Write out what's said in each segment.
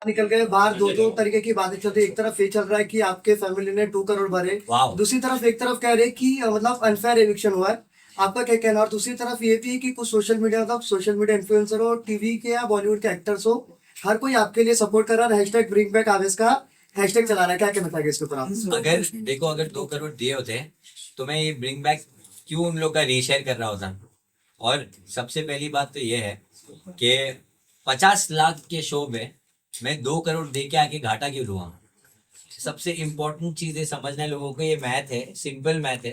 निकल गए बाहर। दो तरीके की बातें चल रही है। एक तरफ ये चल रहा है कि आपके फैमिली ने 2 करोड़ भरे, दूसरी तरफ एक तरफ कह रहे हैं कि मतलब अनफेयर एविक्शन हुआ है। आपका क्या कहना है? और दूसरी तरफ ये भी है कि कुछ सोशल मीडिया इन्फ्लुएंसर हो, टीवी के या बॉलीवुड के एक्टर्स हो, हर कोई आपके लिए सपोर्ट कर रहा है। हैशटैग ब्रिंग बैक आवेश का हैशटैग चला रहा है। क्या कहना चाहिए इसके ऊपर आप? अगर देखो, अगर 2 करोड़ दिए होते तो मैं ये ब्रिंग बैक क्यों उन लोग का रीशेयर कर रहा होता। और सबसे पहली बात तो ये है कि 50 लाख के शो में मैं 2 करोड़ दे के आके घाटा क्यों लूंगा। सबसे इम्पोर्टेंट चीज है समझना है लोगों को, ये मैथ है, सिंपल मैथ है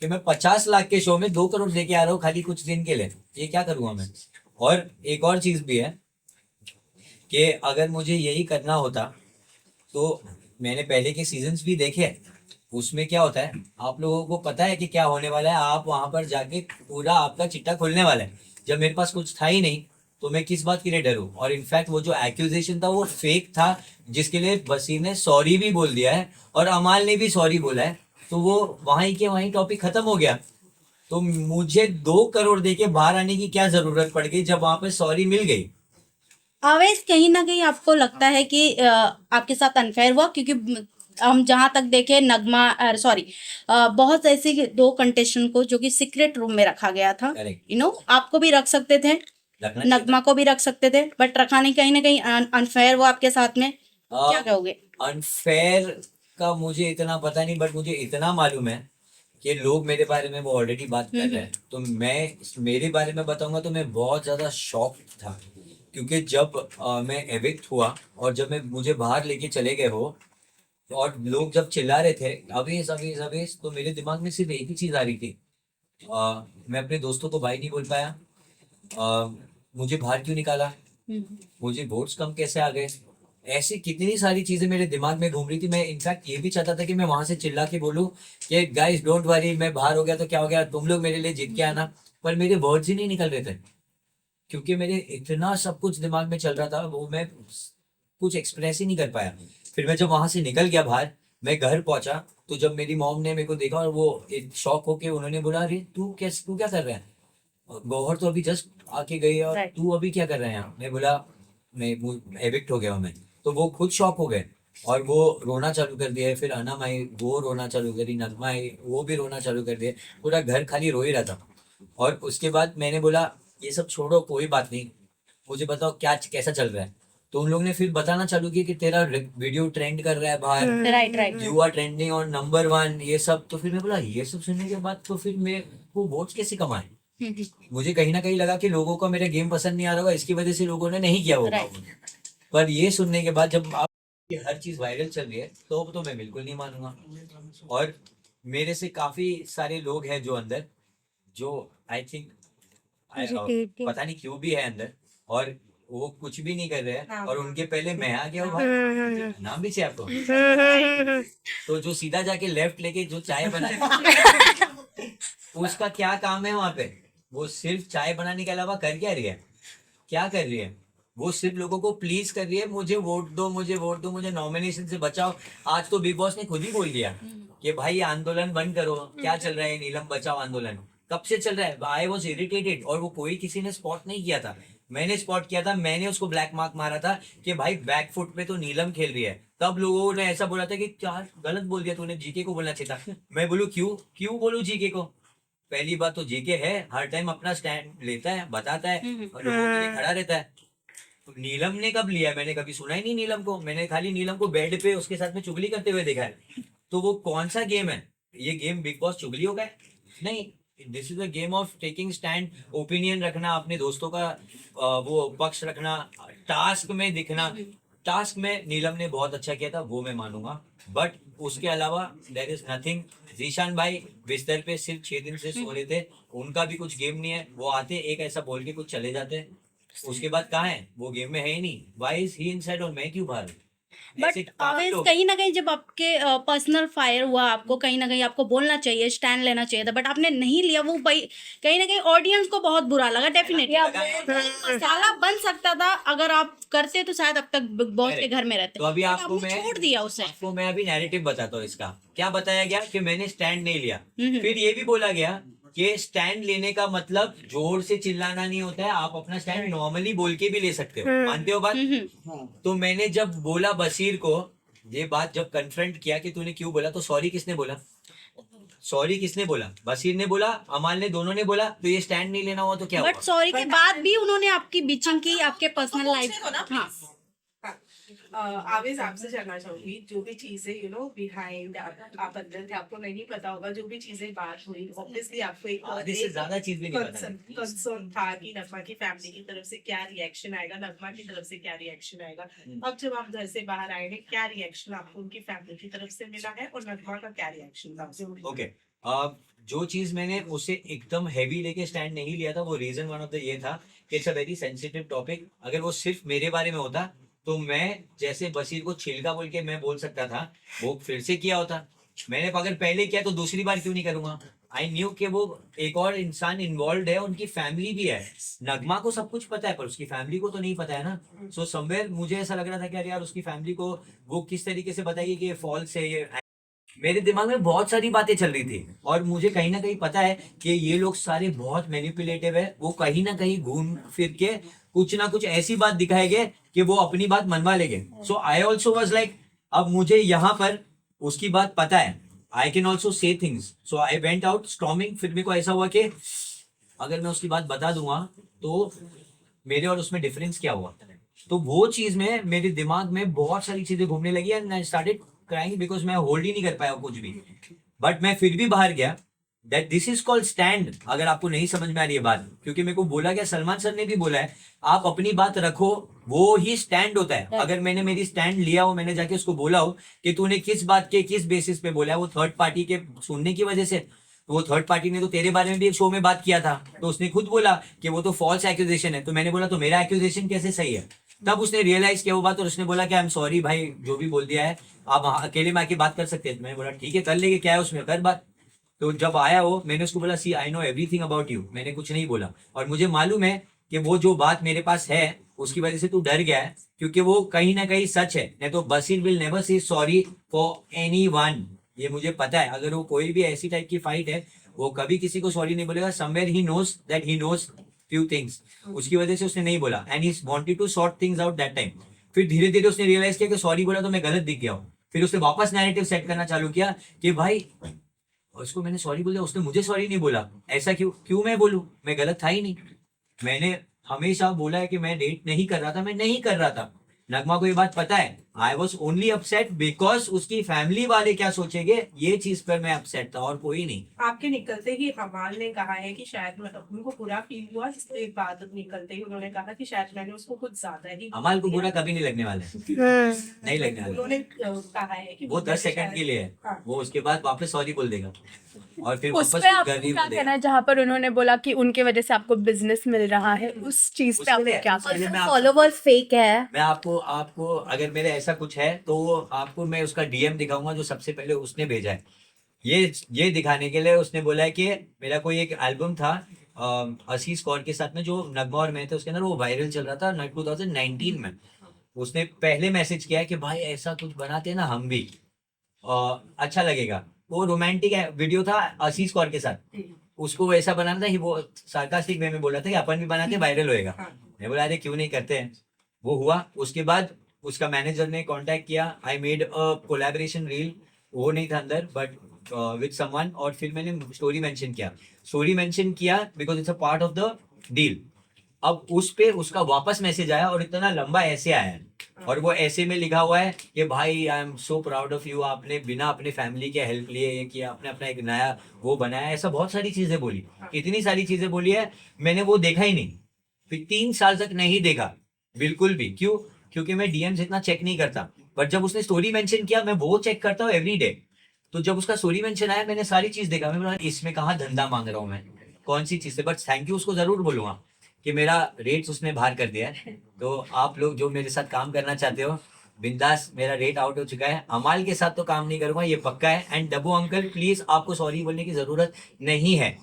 कि मैं 50 लाख के शो में 2 करोड़ दे के आ रहा हूँ खाली कुछ दिन के लिए, ये क्या करूंगा मैं। और एक और चीज भी है कि अगर मुझे यही करना होता तो मैंने पहले के सीजन्स भी देखे, उसमें क्या होता है आप लोगों को पता है कि क्या होने वाला है। आप वहां पर जाके पूरा आपका चिट्टा खुलने वाला है। जब मेरे पास कुछ था ही नहीं तो मैं किस बात के लिए डरूं। और इनफैक्ट वो जो एक्यूजेशन था वो फेक था, जिसके लिए वसीम ने सॉरी भी बोल दिया है और अमाल ने भी सॉरी बोला है। तो वो वहीं के वहीं टॉपिक खत्म हो गया। तो मुझे 2 करोड़ दे के बाहर आने की क्या जरूरत पड़ गई जब वहां पे सॉरी मिल गई। आवेश, कहीं ना कहीं आपको लगता है कि आपके साथ अनफेयर हुआ? क्योंकि हम जहां तक देखे नगमा सॉरी बहुत ऐसे 2 कंटेस्टेंट को जो कि सीक्रेट रूम में रखा गया था। Correct. आपको भी रख सकते थे, रखना चाहिए नगमा को भी रख सकते थे, बट रखा नहीं। कहीं ना कहीं अनफेयर हुआ आपके साथ में। क्या कहोगे? अनफेयर का मुझे इतना पता नहीं, बट मुझे इतना मालूम है कि लोग मेरे बारे में वो ऑलरेडी बात कर रहे हैं। तो मैं मेरे बारे में बताऊंगा तो मैं बहुत ज्यादा शॉक था, क्योंकि जब मैं एविक्ट हुआ और जब मैं मुझे बाहर लेके चले गए हो और लोग जब चिल्ला रहे थे अवेश अवेश अवेश, तो मेरे दिमाग में सिर्फ एक ही चीज आ रही थी। मैं अपने दोस्तों को भाई नहीं बोल पाया। मुझे बाहर क्यों निकाला, मुझे वोट्स कम कैसे आ गए। ऐसी कितनी सारी चीजें मेरे दिमाग में घूम रही थी। मैं इनफैक्ट ये भी चाहता था कि मैं वहां से चिल्ला के बोलूं कि गाइस डोंट वरी, मैं बाहर हो गया तो क्या हो गया, तुम लोग मेरे लिए जीत के आना। पर मेरे वर्ड्स ही नहीं निकल रहे थे, क्योंकि मेरे इतना सब कुछ दिमाग में चल रहा था, वो मैं कुछ एक्सप्रेस ही नहीं कर पाया। फिर मैं जब वहां से निकल गया बाहर, मैं घर पहुंचा तो जब मेरी मॉम ने मेरे को देखा और वो शॉक होके उन्होंने बोला, अरे तू क्या कर रहा है, गौहर तो अभी जस्ट आके गई और Right. तू अभी क्या कर रहे हैं यहाँ। मैं बोला मैं एविक्ट हो गया हूँ मैं। तो वो खुद शॉक हो गए और वो रोना चालू कर दिया। फिर अनम आई, वो रोना चालू करी, नगमा आई, वो भी रोना चालू कर दिया। पूरा घर खाली रो ही रहा था। और उसके बाद मैंने बोला ये सब छोड़ो, कोई बात नहीं, मुझे बताओ क्या कैसा चल रहा है। तो उन लोग ने फिर बताना चालू किया कि तेरा वीडियो ट्रेंड कर रहा है बाहर, right. You are trending on number 1, ये सब। तो फिर मैं बोला ये सब सुनने के बाद तो फिर मैं वो वोट्स कैसे कमाए। मुझे कहीं ना कहीं लगा कि लोगों को मेरा गेम पसंद नहीं आ रहा होगा, इसकी वजह से लोगों ने नहीं किया होगा। पर ये सुनने के बाद जब आप ये हर चीज वायरल चल रही है तो मैं बिल्कुल नहीं मानूंगा। और मेरे से काफी सारे लोग हैं जो अंदर, जो आई थिंक पता नहीं क्यों भी है अंदर, और वो कुछ भी नहीं कर रहे हैं। और उनके पहले मैं आ गया हूँ भाई, नाम भी चाहिए आपको। तो जो सीधा जाके लेफ्ट लेके जो चाय बनाए उसका क्या काम है वहां पे। वो सिर्फ चाय बनाने के अलावा कर क्या रही है, क्या कर रही है। वो सिर्फ लोगों को प्लीज कर रही है, मुझे वोट दो, मुझे वोट दो, मुझे नॉमिनेशन से बचाओ। आज तो बिग बॉस ने खुद ही बोल दिया कि भाई ये आंदोलन बंद करो। क्या चल रहा है नीलम बचाओ आंदोलन, कब से चल रहा है। I was irritated. और वो कोई किसी ने स्पॉट नहीं किया था, मैंने स्पॉट किया था। मैंने उसको ब्लैक मार्क मारा था कि भाई बैक फुट पे तो नीलम खेल रही है। तब लोगों ने ऐसा बोला था कि क्या गलत बोल दिया तूने, जीके को बोलना चाहिए था। मैं बोलूं क्यों बोलूं जीके को। पहली बात तो जीके है हर टाइम अपना स्टैंड लेता है, बताता है और लोगों के लिए खड़ा रहता है। तो नीलम ने कब लिया, मैंने कभी सुना ही नहीं नीलम को। मैंने खाली नीलम को बेड पे उसके साथ में चुगली करते हुए देखा है। तो वो कौन सा गेम है, ये गेम बिग बॉस चुगलियों का है? नहीं, this is a game of taking stand, opinion रखना, अपने दोस्तों का वो पक्ष रखना, टास्क में दिखना। टास्क में नीलम ने बहुत अच्छा किया था, वो मैं मानूंगा। बट उसके अलावा देर इज नथिंग। जीशान भाई बिस्तर पे सिर्फ 6 दिन से सो रहे थे, उनका भी कुछ गेम नहीं है। वो आते एक ऐसा बोल के कुछ चले जाते, उसके बाद कहाँ है वो, गेम में है ही नहीं। वाई इज ही इनसाइड और मैं क्यों बाहर। बट आवेश, कहीं ना कहीं जब आपके पर्सनल फायर हुआ, आपको कहीं ना कहीं आपको बोलना चाहिए, स्टैंड लेना चाहिए था, बट आपने नहीं लिया। वो भाई कहीं ना कहीं ऑडियंस को बहुत बुरा लगा। डेफिनेटली मसाला बन सकता था, अगर आप करते तो शायद अब तक बिग बॉस के घर में रहते। तो अभी आपको मैं छोड़ दिया उसे। आपको मैं अभी नैरेटिव बताता हूँ इसका। क्या बताया गया कि मैंने स्टैंड नहीं लिया। फिर ये भी बोला गया कि स्टैंड लेने का मतलब जोर से चिल्लाना नहीं होता है, आप अपना स्टैंड नॉर्मली बोल के भी ले सकते हो, मानते हो बात? तो मैंने जब बोला बशीर को ये बात, जब कन्फ्रंट किया कि तूने क्यों बोला, तो सॉरी किसने बोला? सॉरी किसने बोला? बशीर ने बोला, अमाल ने, दोनों ने बोला। तो ये स्टैंड नहीं लेना हुआ तो क्या बट हुआ? सॉरी के बाद भी उन्होंने आपकी बीचिंग की, आपके पर्सनल लाइफ। हाँ आवेज आपसे जानना चाहूंगी, जो भी चीजें बिहाइंड आप अंदर थे, आपको नहीं पता होगा, जो भी चीजें बात हुई, ऑब्वियसली आपको एक आधे से ज्यादा चीज भी नहीं पता है। कंसर्न था कि नगमा की फैमिली की तरफ से क्या रिएक्शन आएगा, नगमा की तरफ से क्या रिएक्शन आएगा। अब जब आप घर से बाहर आए हैं, क्या रिएक्शन आपको उनकी फैमिली की तरफ से मिला है और नगमा का क्या रिएक्शन था? ओके, जो चीज मैंने उसे एकदम हैवी लेके स्टैंड नहीं लिया था, वो रीजन वन ऑफ द ये था कि it's a very sensitive topic. अगर वो सिर्फ मेरे बारे में होता तो मैं जैसे बशीर को छिलका बोल के मैं बोल सकता था, वो फिर से किया होता। मैंने अगर पहले किया तो दूसरी बार क्यों नहीं करूंगा? आई न्यू कि वो एक और इंसान इन्वॉल्व है, उनकी फैमिली भी है। नगमा को सब कुछ पता है पर उसकी फैमिली को तो नहीं पता है ना। सो समवेयर मुझे ऐसा लग रहा था कि अरे यार उसकी फैमिली को वो किस तरीके से बताएगी कि ये फॉल्स है। ये मेरे दिमाग में बहुत सारी बातें चल रही थी और मुझे कहीं ना कहीं पता है कि ये लोग सारे बहुत मैनिपुलेटिव है। वो कहीं ना कहीं घूम फिर के कुछ ना कुछ ऐसी बात दिखाएंगे कि वो अपनी बात मनवा लेंगे। सो आई ऑल्सो वॉज लाइक, अब मुझे यहाँ पर उसकी बात पता है, I can also say things. So I went out storming. फिर मेरे को ऐसा हुआ कि अगर मैं उसकी बात बता दूंगा तो मेरे और उसमें डिफरेंस क्या हुआ। तो वो चीज में मेरे दिमाग में बहुत सारी चीजें घूमने लगी and I started crying because मैं होल्ड ही नहीं कर पाया कुछ भी। बट मैं फिर भी बाहर गया। That this is called stand. अगर आपको नहीं समझ में आ रही है बात, क्योंकि मेरे को बोला गया, सलमान सर ने भी बोला है, आप अपनी बात रखो, वो ही स्टैंड होता है। अगर मैंने मेरी स्टैंड लिया हो, मैंने जाके उसको बोला हो कि तूने किस बात के किस बेसिस पे बोला है, वो थर्ड पार्टी के सुनने की वजह से, तो वो थर्ड पार्टी ने तो तेरे बारे में भी एक शो में बात किया था, तो उसने खुद बोला कि वो तो फॉल्स एक्यूजेशन है। तो मैंने बोला तो मेरा एक्यूजेशन कैसे सही है? तब उसने रियलाइज किया वो बात और उसने बोला कि आई एम सॉरी भाई, जो भी बोल दिया है, आप अकेले में आके बात कर सकते हैं। मैंने बोला ठीक है कर लेंगे, क्या है उसमें, कर बात। तो जब आया वो, मैंने उसको बोला see I know everything about you, मैंने कुछ नहीं बोला और मुझे मालूम है कि वो जो बात मेरे पास है उसकी वजह से तू डर गया है, क्योंकि वो कहीं ना कहीं सच है। नहीं तो Bashir will never say sorry for anyone, ये मुझे पता है। अगर वो कोई भी ऐसी टाइप की फाइट है, वो कभी किसी को सॉरी नहीं बोलेगा। Somewhere he knows that he knows few things, उसकी वजह से उसने नहीं बोला and he wanted to sort things out that time. फिर धीरे धीरे उसने रियलाइज किया कि सॉरी बोला तो मैं गलत दिख गया हूँ। फिर उसने वापस नैरेटिव सेट करना चालू किया कि भाई उसको मैंने सॉरी बोल दिया, उसने मुझे सॉरी नहीं बोला, ऐसा क्यों मैं बोलूं, मैं गलत था ही नहीं। मैंने हमेशा बोला है कि मैं डेट नहीं कर रहा था, मैं नहीं कर रहा था। नगमा को ये बात पता है। I was only upset because उसकी फैमिली वाले क्या सोचेंगे, ये चीज पर मैं अपसेट था और कोई नहीं। आपके निकलते ही हमाल ने कहा है कि शायद उनको बुरा फील हुआ, इसलिए बाद निकलते ही उन्होंने कहा कि शायद मैंने उसको कुछ ज्यादा ही। अमाल को बुरा कभी नहीं लगने वाला है, नहीं लगने वाला। उन्होंने कहा है कि वो 10 सेकंड के लिए है, हाँ। वो उसके बाद वापस सॉरी बोल देगा और फिर उस वापस पे आपको गरीब क्या बोल देगा। कहना है, जहाँ पर उन्होंने बोला कि उनके वजह से आपको बिजनेस मिल रहा है, उस चीज पे आपको क्या पहले मैं फॉलोवर्स फेक है। मैं आपको अगर मेरे ऐसा कुछ है तो आपको मैं उसका डीएम दिखाऊंगा जो सबसे पहले उसने भेजा है, ये दिखाने के लिए। उसने बोला है कि मेरा कोई एक एल्बम था असीस कौर के साथ में जो नगमा और मैं थे, उसके अंदर वो वायरल चल रहा था 2019 में। उसने पहले मैसेज किया है कि भाई ऐसा कुछ बनाते हैं ना हम भी, अच्छा लगेगा। वो रोमांटिक वीडियो था असीस कौर के साथ, उसको वैसा बनाना था। वो सार्कास्टिक वे में बोला था कि अपन भी बनाते वायरल होएगा। मैं बोला अरे क्यों नहीं करते हैं। वो हुआ। उसके बाद उसका मैनेजर ने कांटेक्ट किया, I made a collaboration reel, वो नहीं था अंदर बट विद समवन। और फिर मैंने स्टोरी मेंशन किया because it's a part of the deal. अब उस पे उसका वापस मैसेज आया और इतना लंबा ऐसे आया है और वो ऐसे में लिखा हुआ है कि भाई I am so proud of you, आपने बिना अपने फैमिली के हेल्प लिए ये किया, आपने अपना एक नया वो बनाया। ऐसा बहुत सारी चीजें बोली, इतनी सारी चीजें बोली है, मैंने वो देखा ही नहीं। फिर 3 साल तक नहीं देखा बिल्कुल भी। क्यों? क्योंकि मैं डीएम्स इतना चेक नहीं करता। बट जब उसने स्टोरी मेंशन किया, मैं वो चेक करता हूँ एवरी डे। तो जब उसका स्टोरी मेंशन आया, मैंने सारी चीज देखा। मैं बोला इसमें कहाँ धंधा मांग रहा हूँ मैं, कौन सी चीज से। बट थैंक यू उसको जरूर बोलूंगा कि मेरा रेट्स उसने बाहर कर दिया है। तो आप लोग जो मेरे साथ काम करना चाहते हो, बिंदास, मेरा रेट आउट हो चुका है। अमाल के साथ तो काम नहीं करूंगा, ये पक्का है। एंड डब्बू अंकल प्लीज, आपको सॉरी बोलने की जरूरत नहीं है।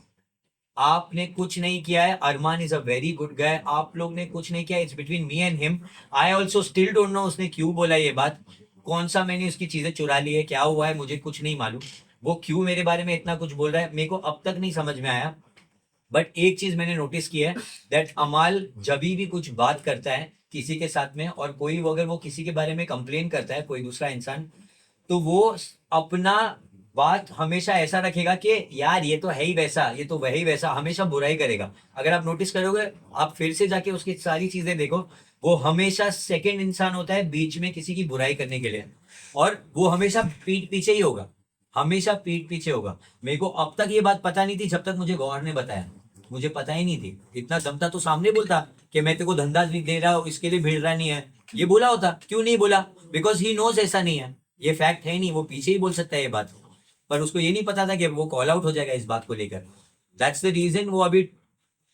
आपने कुछ नहीं किया है। Arman is a very good guy. आप लोग ने कुछ नहीं किया। It's between me and him. I also still don't know उसने क्यों बोला ये बात, कौन सा मैंने उसकी चीजें चुरा ली है, क्या हुआ है, मुझे कुछ नहीं मालूम। वो क्यों मेरे बारे में इतना कुछ बोल रहा है, मेरे को अब तक नहीं समझ में आया। बट एक चीज मैंने नोटिस की है दैट अमाल जब भी कुछ बात करता है किसी के साथ में, और कोई अगर वो किसी के बारे में कंप्लेन करता है कोई दूसरा इंसान, तो वो अपना बात हमेशा ऐसा रखेगा कि यार ये तो है ही वैसा, ये तो वही वैसा, हमेशा बुराई करेगा। अगर आप नोटिस करोगे, आप फिर से जाके उसकी सारी चीजें देखो, वो हमेशा सेकंड इंसान होता है बीच में किसी की बुराई करने के लिए, और वो हमेशा पीठ पीछे ही होगा, हमेशा पीठ पीछे होगा। मेरे को अब तक ये बात पता नहीं थी जब तक मुझे गौहर ने बताया, मुझे पता ही नहीं थी। इतना दम था तो सामने बोलता कि मैं तेरे को धंधा नहीं दे रहा हूँ, इसके लिए भिड़ रहा नहीं है, ये बोला होता। क्यों नहीं बोला? बिकॉज ही नोज ऐसा नहीं है, ये फैक्ट है नहीं, वो पीछे ही बोल सकता है ये बात, पर उसको ये नहीं पता था कि वो कॉल आउट हो जाएगा इस बात को लेकर। दैट्स द रीजन वो अभी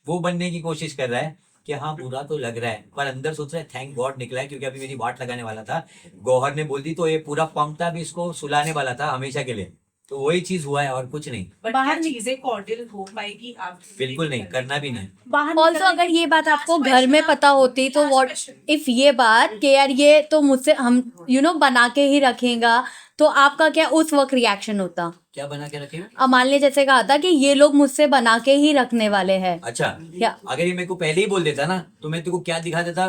वो बनने की कोशिश कर रहा है कि हाँ बुरा तो लग रहा है, पर अंदर सोच रहा है थैंक गॉड निकला है, क्योंकि अभी मेरी वाट लगाने वाला था। गौहर ने बोल दी तो ये पूरा पंप था, अभी इसको सुलाने वाला था हमेशा के लिए। तो वही चीज हुआ है और कुछ नहीं। बट बाहर क्या चीजें कॉर्डियल हो पाएगी? आप बिल्कुल नहीं, करना भी नहीं। बाहर ऑल्सो निकलने अगर ये बात आपको घर में पता होती तो व्हाट इफ ये बात कि यार ये तो मुझसे हम बना के ही रखेगा, तो आपका क्या उस वक्त रिएक्शन होता? क्या बना के रखे? अमाल ने जैसे कहा था कि ये लोग मुझसे बना के ही रखने वाले हैं। अच्छा, या अगर ये मेरे को पहले ही बोल देता ना तो मैं तेरे को क्या दिखा देता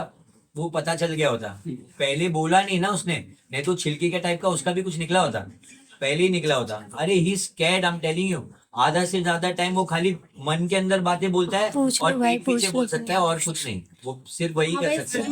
वो पता चल गया होता। पहले बोला नहीं ना उसने, नहीं तो छिलकी के टाइप का उसका भी कुछ निकला होता, पहले ही निकला होता। अरे he scared, I am telling you. आधा से ज्यादा टाइम वो खाली मन के अंदर बातें बोलता है पूछ लो और भाई, पीठ पीछे पूछ बोल लो। सकता है और कुछ नहीं, वो सिर्फ वही कर सकता है।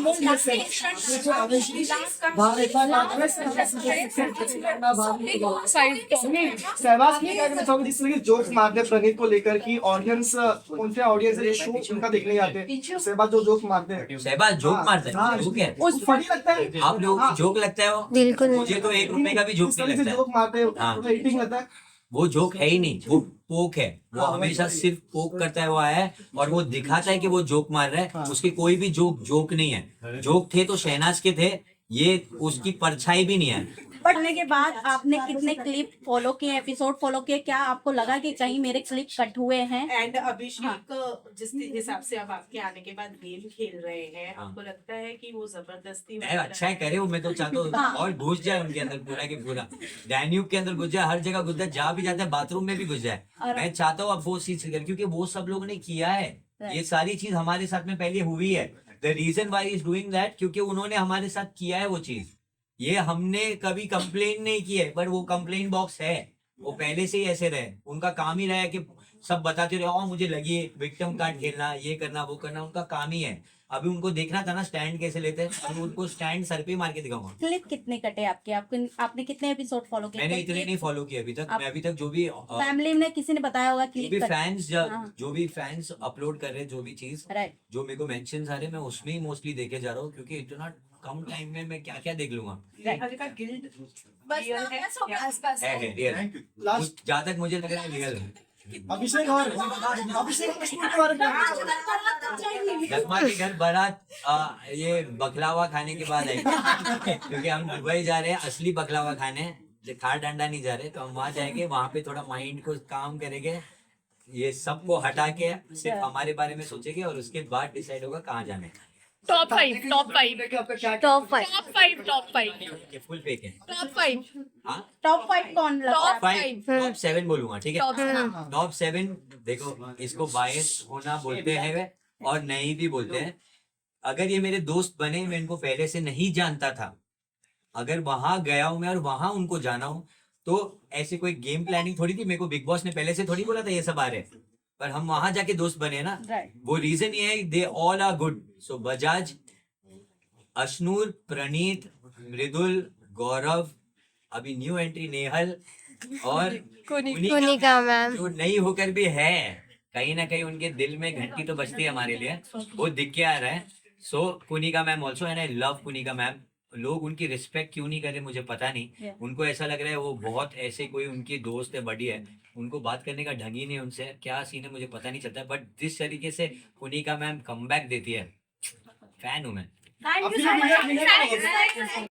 सहवाग की क्या कहना चाहोगे जिस तरह के जोक्स मारते हैं प्रणीत को लेकर कि ऑडियंस उनसे ऑडियंस ये शो उनका देखने जाते हैं, सहवाग जो जोक्स मारते हैं, सहबाज जोक मारता है, जोक है, उस फनी लगता है। आप लोगों को जोक लगता है वो? बिल्कुल नहीं। मुझे तो 1 रुपए का भी जोक जिस नहीं तरह से लगता है। जोक मारते हैं हाँ। वो हिटिंग लगता है। वो जोक है ही नहीं, वो पोक है। वो हमेशा सिर्फ पोक करता है, वो आया है और वो दिखाता है कि वो जोक मार रहा है। उसके कोई भी जोक नहीं है। जोक थे तो शहनाज के थे, ये उसकी परछाई भी नहीं है। पढ़ने के बाद आपने कितने क्लिप फॉलो किए, एपिसोड फॉलो किए? क्या आपको लगा कि कहीं मेरे क्लिप कट हुए हैं? एंड अभिषेक जिस हिसाब से अब आपके आने के बाद गेम खेल रहे हैं, आपको लगता है कि वो जबरदस्ती नहीं, अच्छा है करे वो, मैं तो चाहता हूँ और घुस जाए उनके अंदर पूरा के पूरा, डैन्यूब के अंदर घुस जाए, हर जगह घुस जाए, जहाँ भी जाता है बाथरूम में भी घुस जाए। मैं चाहता हूँ अब वो चीज करे, क्योंकि वो सब लोगों ने किया है। ये सारी चीज हमारे साथ में पहले हुई है। The reason why is doing that, क्योंकि उन्होंने हमारे साथ किया है वो चीज। ये हमने कभी कंप्लेन नहीं की है, पर वो कंप्लेन बॉक्स है, वो पहले से ही ऐसे रहे। उनका काम ही रहा है कि सब बताते रहे, मुझे लगी विक्टिम कार्ड खेलना, ये करना वो करना, उनका काम ही है। अभी उनको देखना था ना स्टैंड कैसे लेते हैं, और उनको स्टैंड सर पे मार के दिखाऊंगा। क्लिप कितने कटे आपके? आपने कितने एपिसोड फॉलो किए? मैंने इतने नहीं फॉलो किए अभी तक। मैं अभी तक जो भी फैमिली में किसी ने बताया होगा क्लिप जो भी फैंस अपलोड कर रहे हैं, जो भी चीज राइट। जो मेरे को मेंशन आ रहे हैं, मैं उसमें ही मोस्टली देखे जा रहा हूँ, क्योंकि इतना कम टाइम में मैं क्या क्या देख लूंगा। है रियल, जहाँ तक मुझे लग रहा है रियल है। अभिषेक और स्कूल के बारे में नगमा के घर बारात ये बकलावा खाने के बाद आई, क्योंकि हम दुबई जा रहे हैं असली बकलावा खाने, खार डंडा नहीं जा रहे। तो हम वहाँ जाएंगे, वहाँ पे थोड़ा माइंड को काम करेंगे, ये सबको हटा के सिर्फ हमारे बारे में सोचेंगे, और उसके बाद डिसाइड होगा कहाँ जाना है। टॉप 5 टॉप 5 ये फुल फेक है। टॉप 5 हाँ, टॉप 5 कौन लगता है? टॉप 7 बोलूंगा, ठीक है। टॉप टॉप 7 देखो, इसको बायस होना बोलते हैं वे, और नहीं भी बोलते हैं। अगर ये मेरे दोस्त बने, मैं इनको पहले से नहीं जानता था, अगर वहां गया हूं मैं और वहां उनको जाना हूं, तो ऐसे कोई गेम प्लानिंग थोड़ी थी। मेरे को बिग बॉस ने पहले से थोड़ी बोला था ये सब आ रहे, पर हम वहां जाके दोस्त बने ना। Right. वो रीजन ये है, दे ऑल आर गुड। सो बजाज, अशनूर, प्रणीत, मृदुल, गौरव, अभी न्यू एंट्री नेहल, और कुनिका मैम। जो नई होकर भी है, कहीं ना कहीं उनके दिल में घंटी तो बजती है हमारे लिए, वो दिख के आ रहा है। So Kunika ma'am also, and I love Kunika ma'am. लोग उनकी रिस्पेक्ट क्यों नहीं करे मुझे पता नहीं। उनको ऐसा लग रहा है वो बहुत ऐसे कोई उनकी दोस्त है, बड़ी है, उनको बात करने का ढंग ही नहीं उनसे, क्या सीन है मुझे पता नहीं चलता। बट जिस तरीके से कुनिका मैम कमबैक देती है, फैन हूं मैं। Thank you so much.